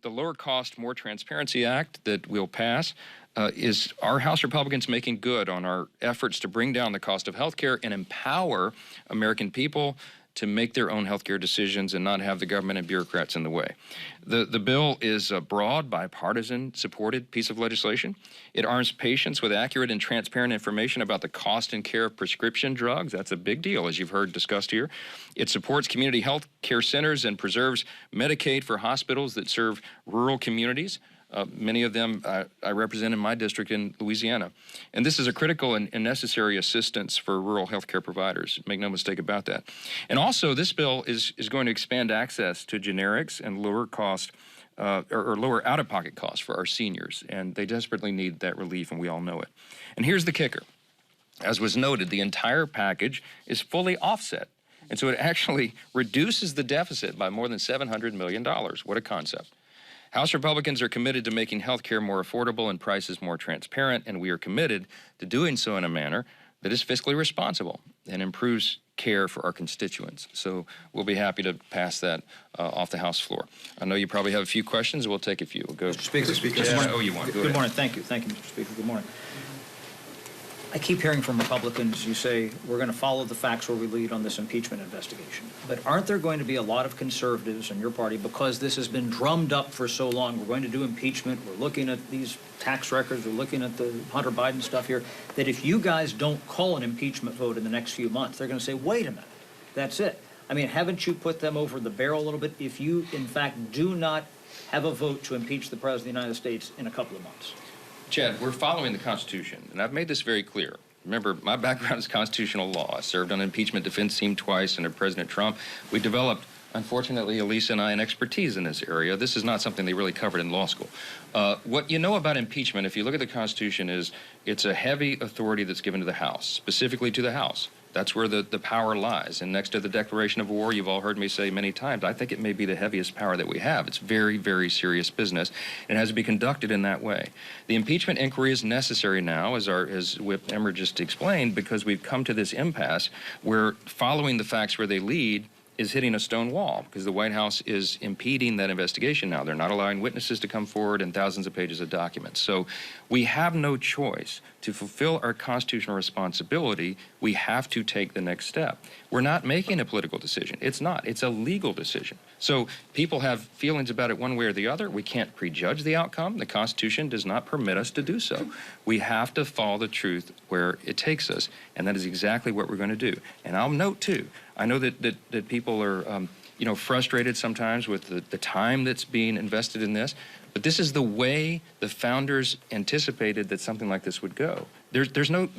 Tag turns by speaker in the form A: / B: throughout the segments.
A: the Lower Cost, More Transparency Act that we'll pass is our House Republicans making good on our efforts to bring down the cost of health care and empower American people to make their own healthcare decisions and not have the government and bureaucrats in the way. The bill is a broad, bipartisan supported piece of legislation. It arms patients with accurate and transparent information about the cost and care of prescription drugs. That's a big deal, as you've heard discussed here. It supports community health care centers and preserves Medicaid for hospitals that serve rural communities. Many of them I represent in my district in Louisiana. And this is a critical and necessary assistance for rural healthcare providers. Make no mistake about that. And also, this bill is going to expand access to generics and lower cost or lower out-of-pocket costs for our seniors. And they desperately need that relief, and we all know it. And here's the kicker. As was noted, the entire package is fully offset. And so it actually reduces the deficit by more than $700 million. What a concept. House Republicans are committed to making health care more affordable and prices more transparent, and we are committed to doing so in a manner that is fiscally responsible and improves care for our constituents. So we'll be happy to pass that off the House floor. I know you probably have a few questions. We'll take a few. We'll go.
B: Mr. Speaker.
A: Yeah. Oh, you want.
B: Good morning. Thank you. Thank you, Mr. Speaker. Good morning. I keep hearing from Republicans, you say, we're going to follow the facts where we lead on this impeachment investigation. But aren't there going to be a lot of conservatives in your party, because this has been drummed up for so long, we're going to do impeachment, we're looking at these tax records, we're looking at the Hunter Biden stuff here, that if you guys don't call an impeachment vote in the next few months, they're going to say, wait a minute, that's it. I mean, haven't you put them over the barrel a little bit if you, in fact, do not have a vote to impeach the President of the United States in a couple of months?
A: Chad, we're following the Constitution, and I've made this very clear. Remember, my background is constitutional law. I served on an impeachment defense team twice under President Trump. We developed, unfortunately, Elisa and I, an expertise in this area. This is not something they really covered in law school. What you know about impeachment, if you look at the Constitution, is it's a heavy authority that's given to the House, specifically to the House. That's where the power lies. And next to the declaration of war, you've all heard me say many times, I think it may be the heaviest power that we have. It's very, very serious business. It has to be conducted in that way. The impeachment inquiry is necessary now, as Whip Emmer just explained, because we've come to this impasse where following the facts where they lead is hitting a stone wall, because the White House is impeding that investigation now. They're not allowing witnesses to come forward and thousands of pages of documents. So we have no choice. To fulfill our constitutional responsibility, we have to take the next step. We're not making a political decision. It's not. It's a legal decision. So people have feelings about it one way or the other. We can't prejudge the outcome. The Constitution does not permit us to do so. We have to follow the truth where it takes us, and that is exactly what we're going to do. And I'll note, too, I know that people are frustrated sometimes with the time that's being invested in this, but this is the way the founders anticipated that something like this would go. There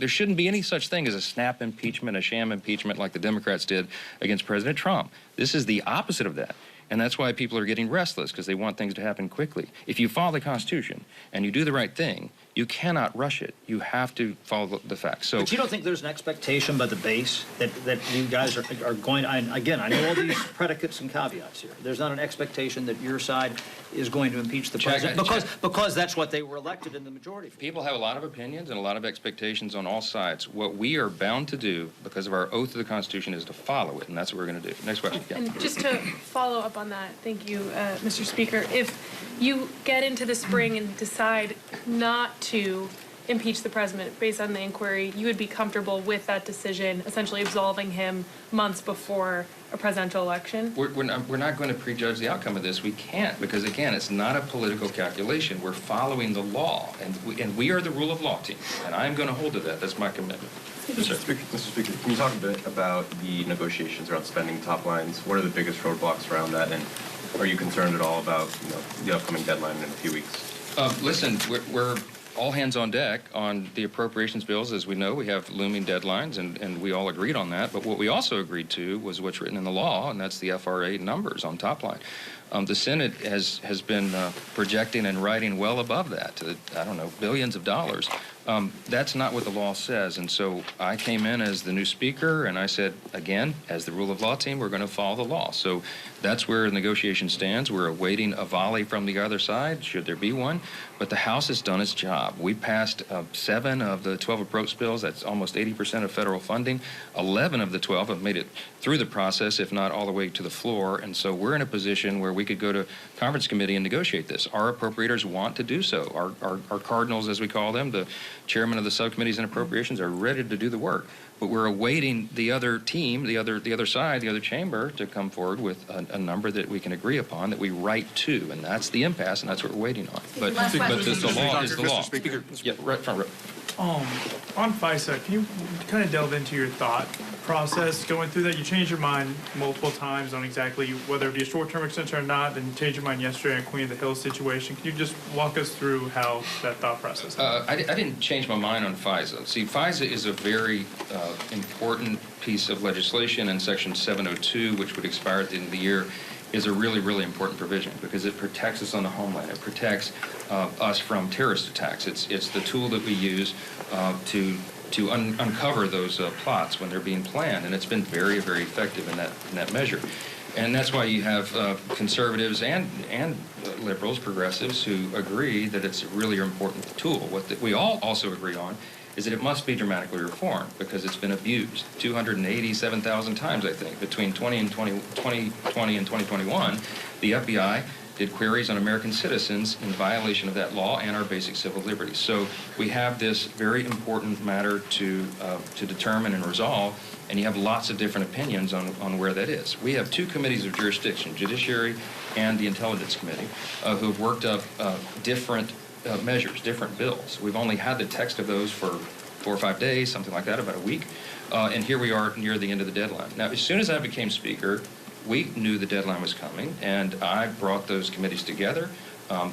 A: shouldn't be any such thing as a snap impeachment, a sham impeachment like the Democrats did against President Trump. This is the opposite of that. And that's why people are getting restless, because they want things to happen quickly. If you follow the Constitution and you do the right thing, you cannot rush it. You have to follow the facts. So,
B: but you don't think there's an expectation by the base that you guys are going, again, I know all these predicates and caveats here. There's not an expectation that your side is going to impeach the president because that's what they were elected in the majority for.
A: People have a lot of opinions and a lot of expectations on all sides. What we are bound to do, because of our oath to the Constitution, is to follow it, and that's what we're going to do. Next question. Yeah.
C: And just to follow up on that, thank you, Mr. Speaker. If you get into the spring and decide not to impeach the president based on the inquiry, you would be comfortable with that decision, essentially absolving him months before a presidential election?
A: We're not going to prejudge the outcome of this. We can't, because, again, it's not a political calculation. We're following the law, and we are the rule of law team, and I'm going to hold to that. That's my commitment.
D: Mr. Speaker, can you talk a bit about the negotiations around spending top lines? What are the biggest roadblocks around that, and are you concerned at all about the upcoming deadline in a few weeks?
A: Listen, we're all hands on deck on the appropriations bills. As we know, we have looming deadlines, and we all agreed on that. But what we also agreed to was what's written in the law, and that's the FRA numbers on top line. The Senate has been projecting and writing well above that to, I don't know, billions of dollars. That's not what the law says. And so I came in as the new speaker, and I said, again, as the rule of law team, we're going to follow the law. So that's where the negotiation stands. We're awaiting a volley from the other side, should there be one. But the House has done its job. We passed 7 of the 12 approach bills. That's almost 80% of federal funding. 11 of the 12 have made it through the process, if not all the way to the floor. And so we're in a position where we could go to conference committee and negotiate this. Our appropriators want to do so. Our cardinals, as we call them, the chairman of the subcommittees and appropriations, are ready to do the work. But we're awaiting the other team, the other side, the other chamber, to come forward with a number that we can agree upon, that we write to, and that's the impasse, and that's what we're waiting on. But the law is the law.
E: Mr. Speaker.
A: Yeah, right front row.
E: On FISA, can you kind of delve into your thought process going through that? You changed your mind multiple times on exactly whether it be a short-term extension or not, then you changed your mind yesterday on Queen of the Hills situation. Can you just walk us through how that thought process?
A: I didn't change my mind on FISA. See, FISA is a very important piece of legislation, and Section 702, which would expire at the end of the year, is a really, really important provision because it protects us on the homeland. It protects us from terrorist attacks. It's the tool that we use to uncover those plots when they're being planned, and it's been very, very effective in that measure. And that's why you have conservatives and liberals, progressives, who agree that it's a really important tool. What we all also agree on is that it must be dramatically reformed because it's been abused 287,000 times, I think, between 2020 and 2021. The FBI did queries on American citizens in violation of that law and our basic civil liberties. So we have this very important matter to determine and resolve, and you have lots of different opinions on where that is. We have two committees of jurisdiction, Judiciary and the Intelligence Committee, who have worked up different measures, different bills. We've only had the text of those for 4 or 5 days, something like that, about a week, and here we are near the end of the deadline. Now, as soon as I became Speaker, we knew the deadline was coming, and I brought those committees together.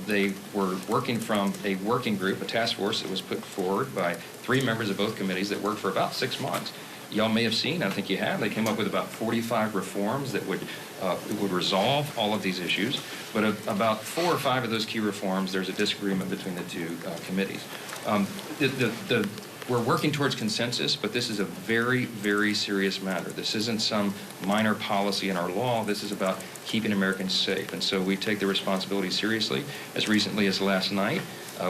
A: They were working from a working group, a task force that was put forward by 3 members of both committees that worked for about 6 months. Y'all may have seen, I think you have, they came up with about 45 reforms that would resolve all of these issues, but about 4 or 5 of those key reforms, there's a disagreement between the two committees. We're working towards consensus, but this is a very, very serious matter. This isn't some minor policy in our law. This is about keeping Americans safe, and so we take the responsibility seriously. As recently as last night,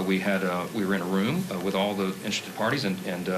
A: we were in a room with all the interested parties and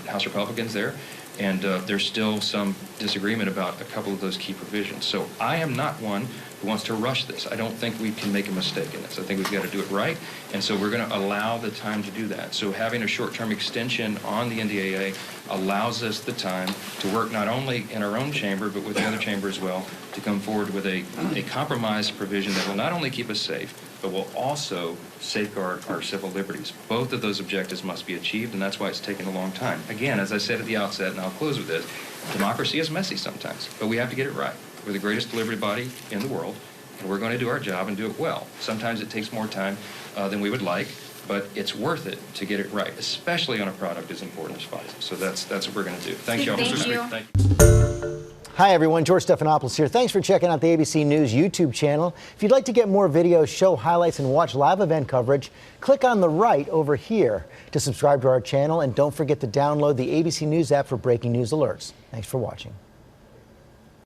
A: House Republicans there, and there's still some disagreement about a couple of those key provisions. So I am not one who wants to rush this. I don't think we can make a mistake in this. I think we've got to do it right, and so we're going to allow the time to do that. So having a short-term extension on the NDAA allows us the time to work not only in our own chamber, but with the other chamber as well, to come forward with a compromise provision that will not only keep us safe, but will also safeguard our civil liberties. Both of those objectives must be achieved, and that's why it's taken a long time. Again, as I said at the outset, and I'll close with this, democracy is messy sometimes, but we have to get it right. We're the greatest delivery body in the world, and we're going to do our job and do it well. Sometimes it takes more time than we would like, but it's worth it to get it right, especially on a product as important as FISA. So that's what we're going to do. Thank you all.
F: Thank you.
A: Thank you.
G: Hi, everyone. George Stephanopoulos here. Thanks for checking out the ABC News YouTube channel. If you'd like to get more videos, show highlights, and watch live event coverage, click on the right over here to subscribe to our channel. And don't forget to download the ABC News app for breaking news alerts. Thanks for watching.